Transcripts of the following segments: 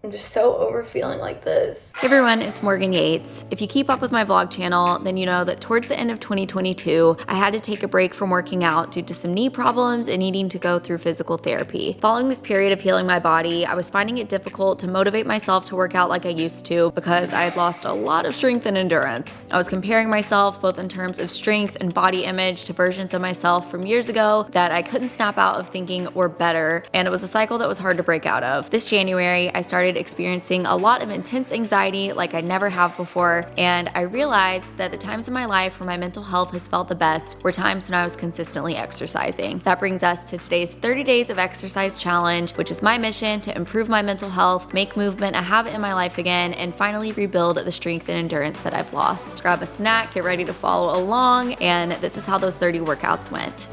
I'm just so over feeling like this. Hey everyone, it's Morgan Yates. If you keep up with my vlog channel, then you know that towards the end of 2022, I had to take a break from working out due to some knee problems and needing to go through physical therapy. Following this period of healing my body, I was finding it difficult to motivate myself to work out like I used to because I had lost a lot of strength and endurance. I was comparing myself both in terms of strength and body image to versions of myself from years ago that I couldn't snap out of thinking were better, and it was a cycle that was hard to break out of. This January, I started experiencing a lot of intense anxiety like I never have before, and I realized that the times in my life where my mental health has felt the best were times when I was consistently exercising. That brings us to today's 30 days of exercise challenge, which is my mission to improve my mental health, make movement a habit in my life again, and finally rebuild the strength and endurance that I've lost. Grab a snack, get ready to follow along, and this is how those 30 workouts went.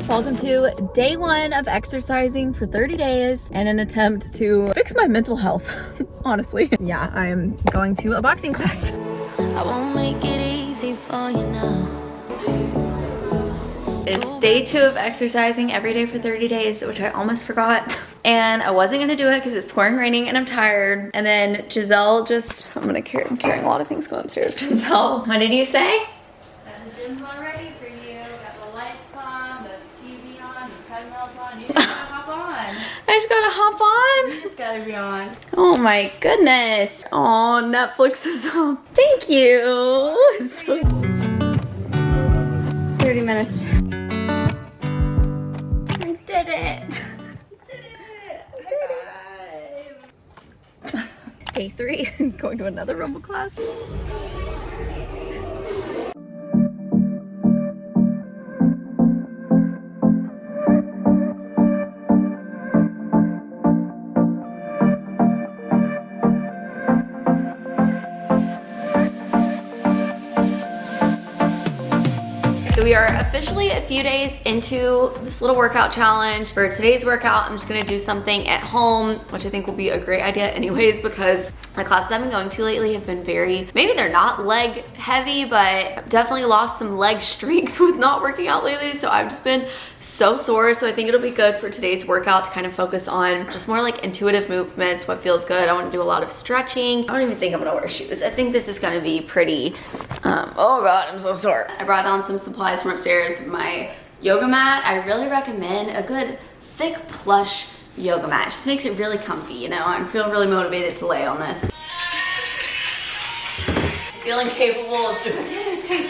Welcome to day 1 of exercising for 30 days and an attempt to fix my mental health, honestly. Yeah, I am going to a boxing class. I won't make it easy for you now. It's day 2 of exercising every day for 30 days, which I almost forgot. And I wasn't gonna do it because it's pouring raining and I'm tired. And then Giselle I'm carrying a lot of things going upstairs. Giselle, what did you say? The gym's all ready for you. Got the lights on, the TV on, the treadmill's on. You just gotta hop on. I just gotta hop on? You just gotta be on. Oh my goodness. Oh, Netflix is on. Thank you. 30 minutes. I did it. Day 3, going to another Rumble class. So we are officially a few days into this little workout challenge. For today's workout, I'm just gonna do something at home, which I think will be a great idea anyways, because the classes I've been going to lately have been maybe they're not leg heavy, but I've definitely lost some leg strength with not working out lately. So I've just been so sore. So I think it'll be good for today's workout to kind of focus on just more like intuitive movements, what feels good. I wanna do a lot of stretching. I don't even think I'm gonna wear shoes. I think this is gonna be pretty, oh God, I'm so sore. I brought down some supplies from upstairs. My yoga mat, I really recommend a good thick plush yoga mat. It just makes it really comfy, you know? I feel really motivated to lay on this. Feeling capable of doing anything.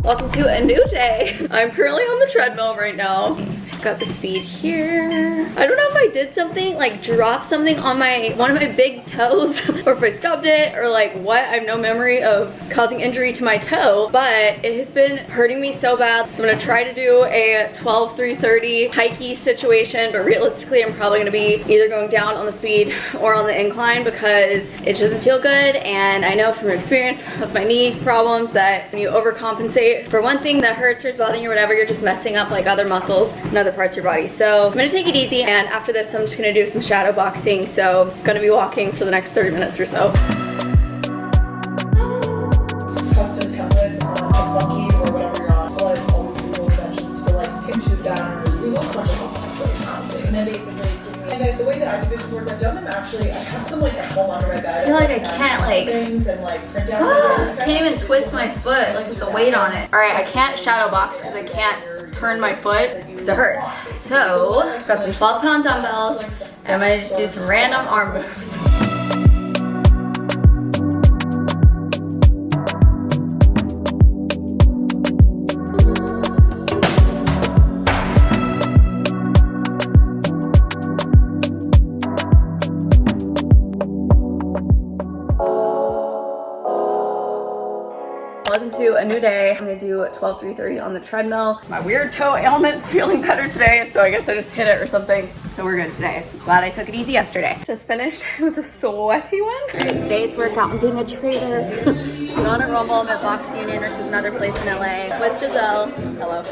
Welcome to a new day. I'm currently on the treadmill right now. Got the speed here. I don't know if I did something, like dropped something on one of my big toes, or if I stubbed it, or like what. I have no memory of causing injury to my toe, but it has been hurting me so bad. So I'm gonna try to do a 12-3-30 hikey situation, but realistically I'm probably gonna be either going down on the speed or on the incline because it doesn't feel good. And I know from experience with my knee problems that when you overcompensate for one thing that hurts or is bothering you or whatever, you're just messing up like other muscles and other parts of your body. So I'm gonna take it easy, and after this I'm just gonna do some shadow boxing. So I'm gonna be walking for the next 30 minutes or so. Custom templates on Lucky or whatever you're on, like all the Google extensions for like tube downers. We want such a helpful templates, honestly. And then basically it's giving me, and guys, the way that I do vision boards, I've done them actually. I have some like at home under my bed. I feel like I can't like things and like print out. can't even twist my foot like with the weight on it. All right, I can't shadow box because I can't turn my foot because it hurts. So got some 12-pound dumbbells and I'm gonna just do some random arm moves. Welcome to a new new day. I'm gonna do 12 3:30 on the treadmill. My weird toe ailment's feeling better today, so I guess I just hit it or something. So we're good today. So glad I took it easy yesterday. Just finished. It was a sweaty one. All right, today's workout, I'm being a traitor. I'm on a Rumble. I'm at Box Union, which is another place in LA, with Giselle. Hello.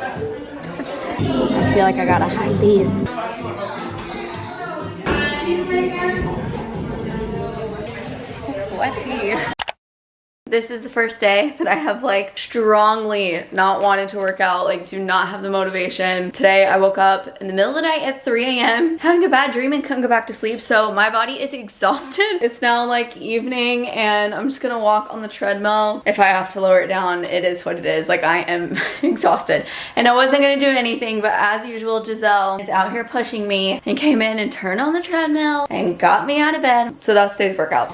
I feel like I gotta hide these. It's sweaty. This is the first day that I have like strongly not wanted to work out, like do not have the motivation. Today I woke up in the middle of the night at 3 a.m. having a bad dream and couldn't go back to sleep, so my body is exhausted. It's now like evening and I'm just gonna walk on the treadmill. If I have to lower it down, it is what it is. Like I am exhausted and I wasn't gonna do anything, but as usual Giselle is out here pushing me and came in and turned on the treadmill and got me out of bed. So that's today's workout.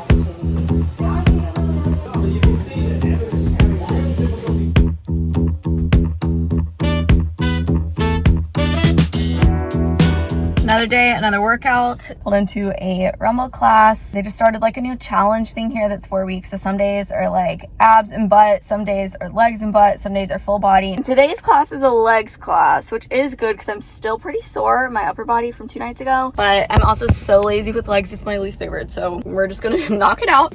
Another day, another workout. Pulled into a Rumble class. They just started like a new challenge thing here that's 4 weeks. So some days are like abs and butt, some days are legs and butt, some days are full body. And today's class is a legs class, which is good because I'm still pretty sore, my upper body from 2 nights ago. But I'm also so lazy with legs, it's my least favorite. So we're just gonna knock it out.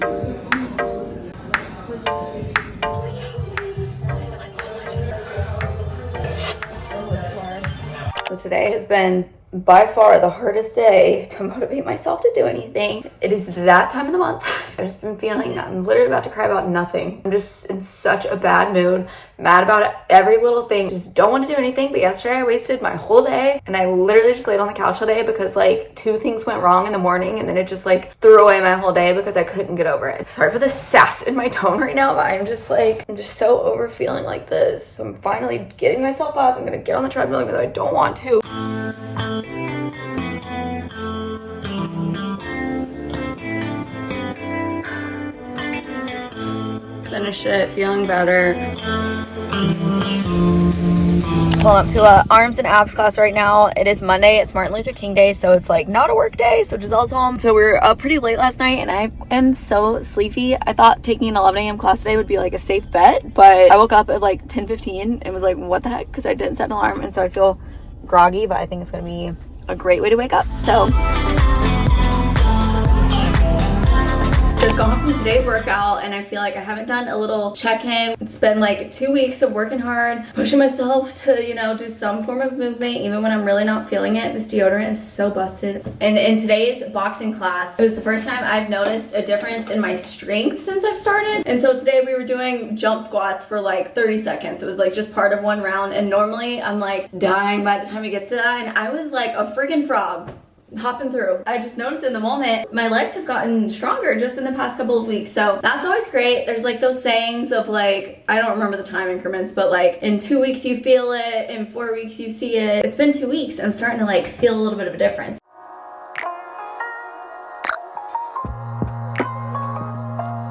So today has been by far the hardest day to motivate myself to do anything. It is that time of the month. I've just been feeling I'm literally about to cry about nothing. I'm just in such a bad mood, mad about every little thing, just don't want to do anything. But yesterday I wasted my whole day and I literally just laid on the couch all day because like 2 things went wrong in the morning and then it just like threw away my whole day because I couldn't get over it. Sorry for the sass in my tone right now, but I'm just so over feeling like this. So I'm finally getting myself up. I'm gonna get on the treadmill even though I don't want to. Finished it, feeling better. Pulling up to a arms and abs class right now. It is Monday, it's Martin Luther King Day, so it's like not a work day, so Giselle's home. So we were up pretty late last night and I am so sleepy. I thought taking an 11 a.m. class today would be like a safe bet, but I woke up at like 10:15 and was like, what the heck? Because I didn't set an alarm, and so I feel groggy, but I think it's gonna be a great way to wake up. So just got home from today's workout and I feel like I haven't done a little check-in. It's been like 2 weeks of working hard, pushing myself to, you know, do some form of movement even when I'm really not feeling it. This deodorant is so busted. And in today's boxing class, it was the first time I've noticed a difference in my strength since I've started. And so today we were doing jump squats for like 30 seconds. It was like just part of one round, and normally I'm like dying by the time it gets to that, and I was like a freaking frog hopping through. I just noticed in the moment my legs have gotten stronger just in the past couple of weeks, so that's always great. There's like those sayings of like, I don't remember the time increments, but like in 2 weeks you feel it, in 4 weeks you see it. It's been 2 weeks and I'm starting to like feel a little bit of a difference.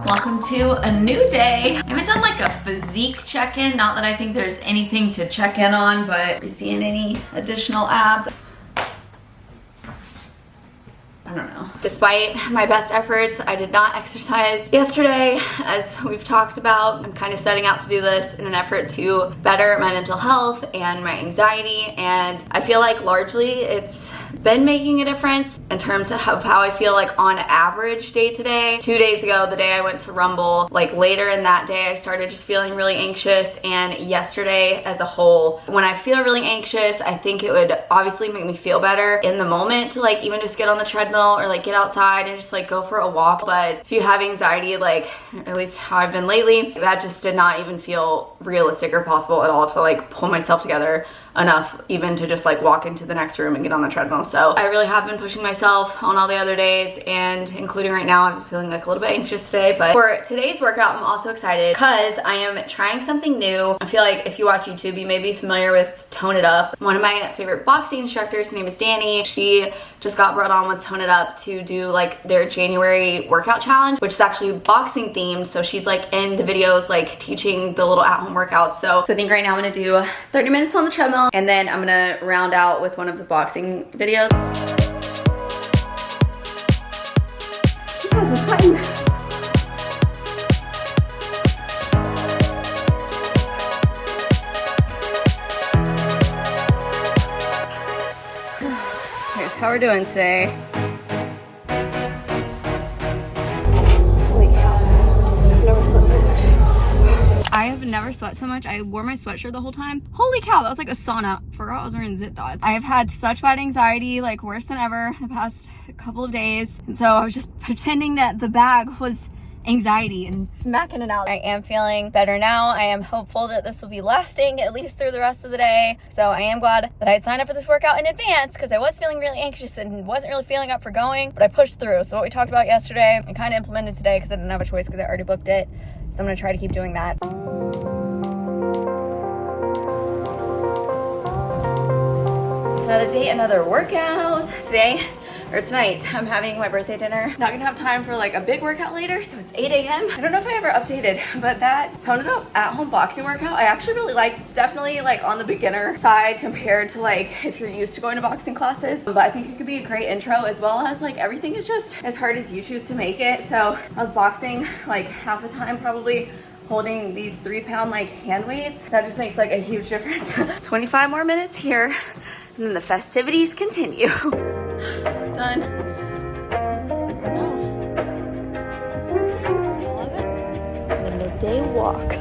Welcome to a new day. I haven't done like a physique check-in, not that I think there's anything to check in on, but are you seeing any additional abs? I don't know. Despite my best efforts, I did not exercise yesterday. As we've talked about, I'm kind of setting out to do this in an effort to better my mental health and my anxiety, and I feel like largely it's been making a difference in terms of how I feel like on average day to day. 2 days ago, the day I went to Rumble, like later in that day, I started just feeling really anxious, and yesterday as a whole, when I feel really anxious, I think it would obviously make me feel better in the moment to like even just get on the treadmill or like get outside and just like go for a walk. But if you have anxiety, like at least how I've been lately, that just did not even feel realistic or possible at all to like pull myself together enough even to just like walk into the next room and get on the treadmill. So I really have been pushing myself on all the other days, and including right now, I'm feeling like a little bit anxious today. But for today's workout, I'm also excited because I am trying something new. I feel like if you watch YouTube, you may be familiar with Tone It Up. One of my favorite boxing instructors, her name is Danny. She just got brought on with Tone It Up to do like their January workout challenge, which is actually boxing themed. So she's like in the videos like teaching the little at-home workouts. So I think right now I'm gonna do 30 minutes on the treadmill, and then I'm gonna round out with one of the boxing videos. This has me sweating. how we're doing today. I have never sweat so much. I wore my sweatshirt the whole time. Holy cow, that was like a sauna. Forgot I was wearing zip dots. I have had such bad anxiety, like worse than ever the past couple of days. And so I was just pretending that the bag was anxiety and smacking it out. I am feeling better now. I am hopeful that this will be lasting at least through the rest of the day. So I am glad that I had signed up for this workout in advance because I was feeling really anxious and wasn't really feeling up for going, but I pushed through. So what we talked about yesterday, I kind of implemented today because I didn't have a choice because I already booked it. So I'm gonna try to keep doing that. Another day, another workout. Tonight, I'm having my birthday dinner. Not gonna have time for like a big workout later, so it's 8 a.m. I don't know if I ever updated, but that Tone It Up at-home boxing workout, I actually really liked. It's definitely like on the beginner side compared to like if you're used to going to boxing classes, but I think it could be a great intro as well as like everything is just as hard as you choose to make it. So I was boxing like half the time probably holding these 3-pound like hand weights. That just makes like a huge difference. 25 more minutes here and then the festivities continue. Done. Love it. And a midday walk.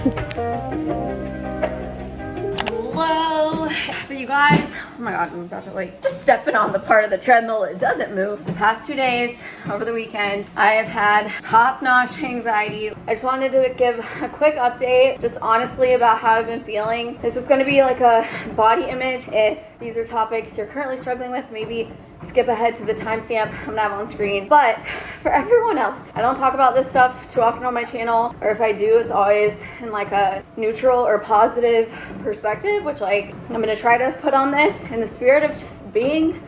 Hello. For you guys, oh my god, I'm about to like just stepping on the part of the treadmill. It doesn't move. The past 2 days over the weekend, I have had top-notch anxiety. I just wanted to give a quick update, just honestly about how I've been feeling. This is going to be like a body image. If these are topics you're currently struggling with, maybe skip ahead to the timestamp I'm gonna have on screen. But for everyone else, I don't talk about this stuff too often on my channel, or if I do, it's always in like a neutral or positive perspective, which like I'm gonna try to put on this in the spirit of just being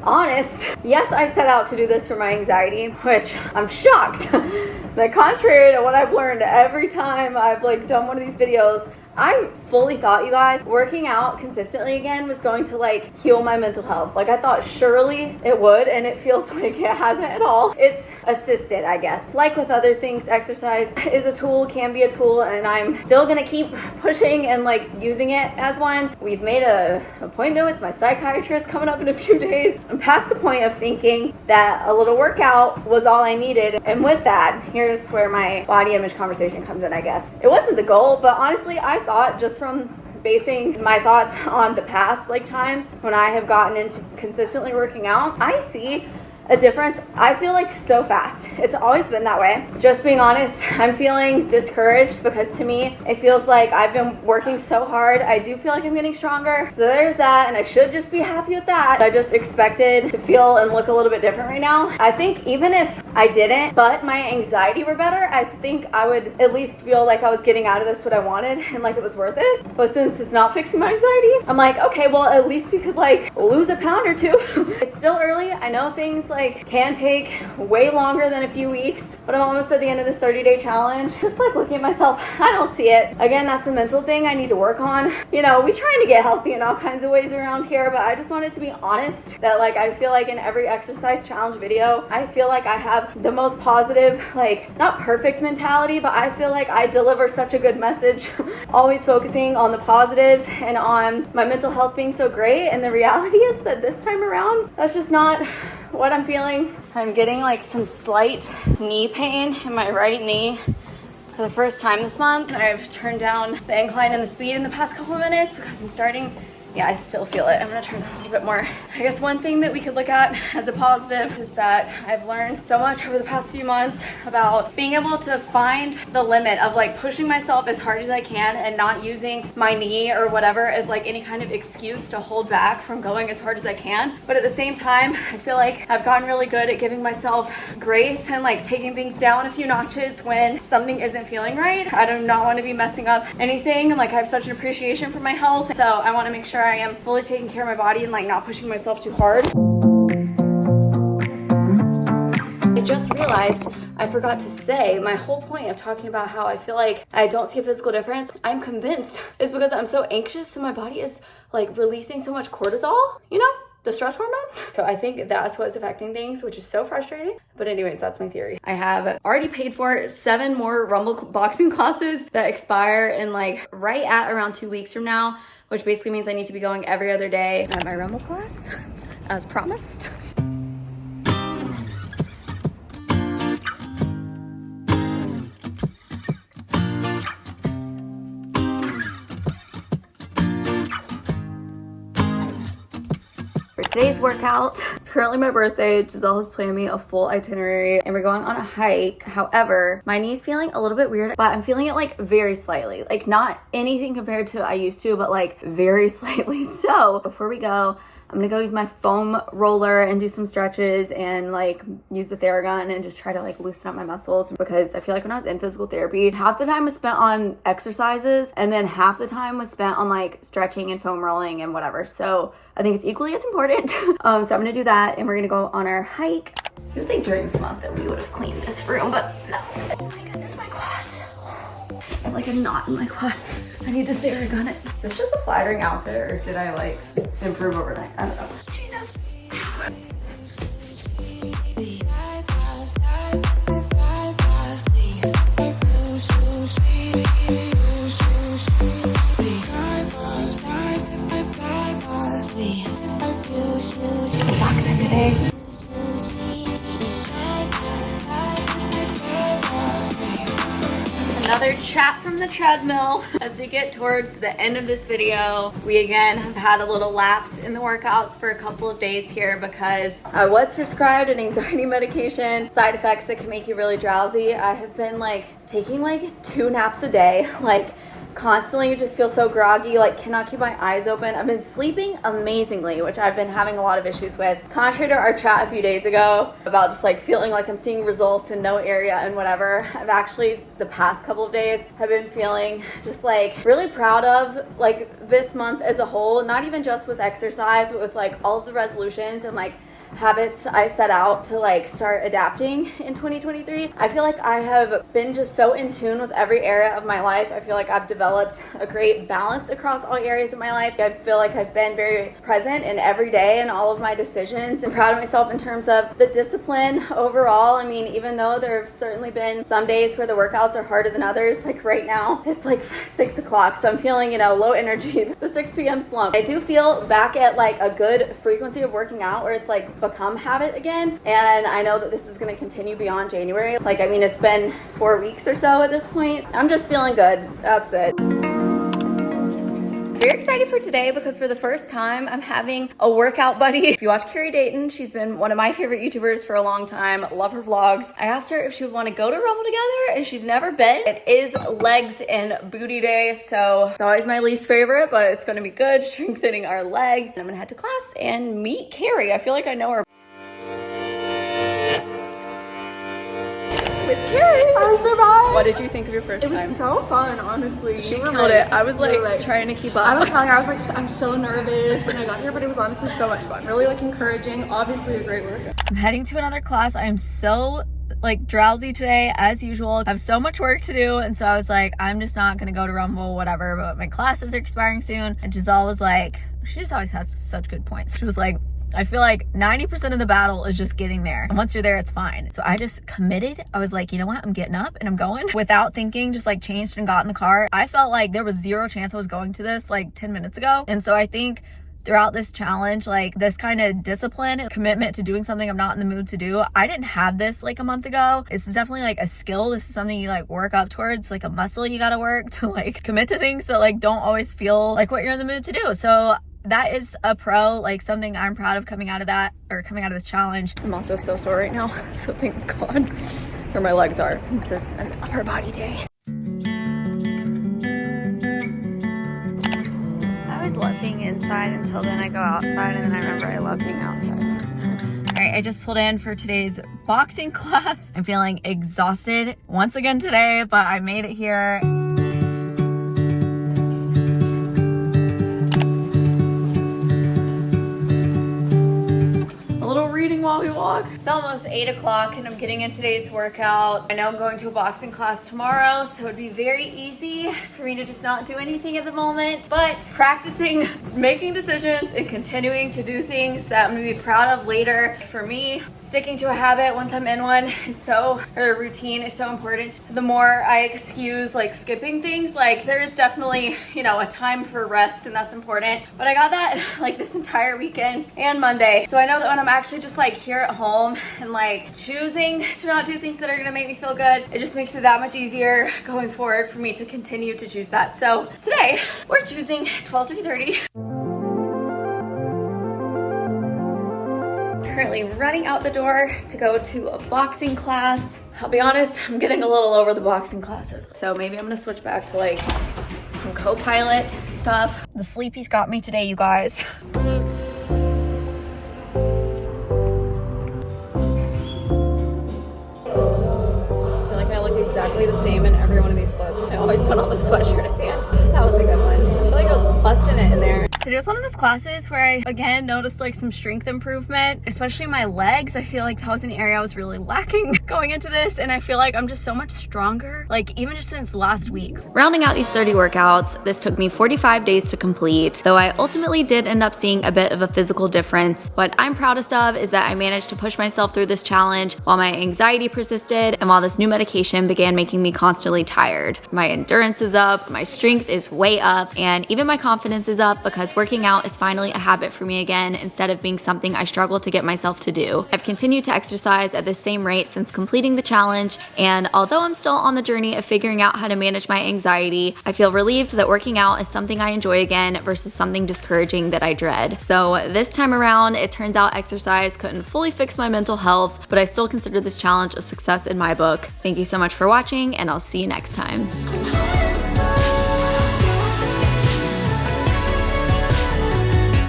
honest. Yes, I set out to do this for my anxiety, which I'm shocked that contrary to what I've learned every time I've like done one of these videos, I fully thought, you guys, working out consistently again was going to like heal my mental health. Like I thought surely it would, and it feels like it hasn't at all. It's assisted, I guess. Like with other things, exercise is a tool, can be a tool, and I'm still gonna keep pushing and like using it as one. We've made a appointment with my psychiatrist coming up in a few days. I'm past the point of thinking that a little workout was all I needed. And with that, here's where my body image conversation comes in, I guess. It wasn't the goal, but honestly, I thought just from basing my thoughts on the past like times when I have gotten into consistently working out, I see a difference. I feel like so fast. It's always been that way. Just being honest, I'm feeling discouraged because to me, it feels like I've been working so hard. I do feel like I'm getting stronger. So there's that, and I should just be happy with that. I just expected to feel and look a little bit different right now. I think even if I didn't, but my anxiety were better, I think I would at least feel like I was getting out of this what I wanted and like it was worth it. But since it's not fixing my anxiety, I'm like, okay, well, at least we could like lose a pound or two. It's still early. I know things like can take way longer than a few weeks, but I'm almost at the end of this 30-day challenge. Just like looking at myself, I don't see it. Again, that's a mental thing I need to work on. You know, we trying to get healthy in all kinds of ways around here, but I just wanted to be honest that like I feel like in every exercise challenge video, I feel like I have the most positive, like not perfect mentality, but I feel like I deliver such a good message, always focusing on the positives and on my mental health being so great. And the reality is that this time around, that's just not what I'm feeling. I'm getting like some slight knee pain in my right knee for the first time this month. And I've turned down the incline and the speed in the past couple of minutes because I'm starting, yeah, I still feel it. I'm gonna turn it a little bit more. I guess one thing that we could look at as a positive is that I've learned so much over the past few months about being able to find the limit of like pushing myself as hard as I can and not using my knee or whatever as like any kind of excuse to hold back from going as hard as I can. But at the same time, I feel like I've gotten really good at giving myself grace and like taking things down a few notches when something isn't feeling right. I do not want to be messing up anything. Like I have such an appreciation for my health, so I want to make sure I am fully taking care of my body and like not pushing myself too hard. I just realized I forgot to say my whole point of talking about how I feel like I don't see a physical difference. I'm convinced it's because I'm so anxious, so my body is like releasing so much cortisol, you know? The stress hormone. So I think that's what's affecting things, which is so frustrating. But anyways, that's my theory. I have already paid for 7 more Rumble boxing classes that expire in like right at around 2 weeks from now, which basically means I need to be going every other day at my Rumble class. as promised. For today's workout, it's currently my birthday. Giselle has planned me a full itinerary and we're going on a hike. However, my knee's feeling a little bit weird, but I'm feeling it like very slightly. Like not anything compared to I used to, but like very slightly. So before we go, I'm gonna go use my foam roller and do some stretches and like use the Theragun and just try to like loosen up my muscles, because I feel like when I was in physical therapy, half the time was spent on exercises and then half the time was spent on like stretching and foam rolling and whatever. So I think it's equally as important. So I'm gonna do that and we're gonna go on our hike. You would think during this month that we would have cleaned this room, but no. Oh my goodness, my quad. I have like a knot in my quad. I need to Theragun it. Is this just a flattering outfit or did I like improve overnight? I don't know. Jesus. Boxing today. Another chat from the treadmill. As we get towards the end of this video, we again have had a little lapse in the workouts for a couple of days here because I was prescribed an anxiety medication, side effects that can make you really drowsy. I have been like taking like 2 naps a day, like constantly just feel so groggy, like cannot keep my eyes open. I've been sleeping amazingly, which I've been having a lot of issues with. Contrary to our chat a few days ago about just like feeling like I'm seeing results in no area and whatever, I've actually the past couple of days have been feeling just like really proud of like this month as a whole, not even just with exercise, but with like all of the resolutions and like habits I set out to like start adapting in 2023. I feel like I have been just so in tune with every area of my life. I feel like I've developed a great balance across all areas of my life. I feel like I've been very present in every day and all of my decisions, and proud of myself in terms of the discipline overall. I mean, even though there have certainly been some days where the workouts are harder than others, like right now it's like 6 o'clock, so I'm feeling, you know, low energy, the 6 p.m. slump. I do feel back at like a good frequency of working out where it's like become habit again, and I know that this is going to continue beyond January. Like, I mean, it's been 4 weeks or so at this point. I'm just feeling good. That's it. Very excited for today because for the first time I'm having a workout buddy. If you watch Carrie Dayton, she's been one of my favorite YouTubers for a long time. Love her vlogs. I asked her if she would want to go to Rumble together and she's never been. It is legs and booty day, so it's always my least favorite, but it's going to be good, strengthening our legs. And I'm going to head to class and meet Carrie. I feel like I know her. With Carrie. I survived. What did you think of your first time? It was so fun, honestly. She You were killed right. it. I was like You were right. trying to keep up. I was telling her, I was like, I'm so nervous when I got here, but it was honestly so much fun. Really like encouraging, obviously a great workout. I'm heading to another class. I am so like drowsy today as usual. I have so much work to do, and so I was like, I'm just not gonna go to Rumble, whatever, but my classes are expiring soon. And Giselle was like, she just always has such good points. She was like, I feel like 90% of the battle is just getting there. And once you're there, it's fine. So I just committed. I was like, you know what? I'm getting up and I'm going without thinking, just like changed and got in the car. I felt like there was zero chance I was going to this like 10 minutes ago. And so I think throughout this challenge, like this kind of discipline, commitment to doing something I'm not in the mood to do, I didn't have this like a month ago. This is definitely like a skill. This is something you like work up towards, like a muscle you gotta work to like commit to things that like don't always feel like what you're in the mood to do. So that is a pro, like something I'm proud of coming out of that, or coming out of this challenge. I'm also so sore right now, so thank God where my legs are. This is an upper body day. I always love being inside until then I go outside, and then I remember I love being outside. All right, I just pulled in for today's boxing class. I'm feeling exhausted once again today, but I made it here. While we walk. It's almost 8 o'clock and I'm getting in today's workout. I know I'm going to a boxing class tomorrow, so it would be very easy for me to just not do anything at the moment. But practicing making decisions and continuing to do things that I'm gonna be proud of later. For me, sticking to a habit once I'm in one or a routine is so important. The more I excuse like skipping things, like there is definitely, you know, a time for rest and that's important. But I got that like this entire weekend and Monday. So I know that when I'm actually just like here at home and like choosing to not do things that are gonna make me feel good, it just makes it that much easier going forward for me to continue to choose that. So today we're choosing 12 to 3:30. Currently running out the door to go to a boxing class. I'll be honest, I'm getting a little over the boxing classes. So maybe I'm gonna switch back to like some co-pilot stuff. The sleepy's got me today, you guys. I feel like I look exactly the same in every one of these clips. I always put on the sweatshirt at the end. That was a good one. I feel like I was busting it in there. Today was one of those classes where I, again, noticed like some strength improvement, especially my legs. I feel like that was an area I was really lacking going into this, and I feel like I'm just so much stronger, like even just since last week. Rounding out these 30 workouts, this took me 45 days to complete, though I ultimately did end up seeing a bit of a physical difference. What I'm proudest of is that I managed to push myself through this challenge while my anxiety persisted and while this new medication began making me constantly tired. My endurance is up, my strength is way up, and even my confidence is up because working out is finally a habit for me again instead of being something I struggle to get myself to do. I've continued to exercise at the same rate since completing the challenge, and although I'm still on the journey of figuring out how to manage my anxiety, I feel relieved that working out is something I enjoy again versus something discouraging that I dread. So this time around, it turns out exercise couldn't fully fix my mental health, but I still consider this challenge a success in my book. Thank you so much for watching, and I'll see you next time.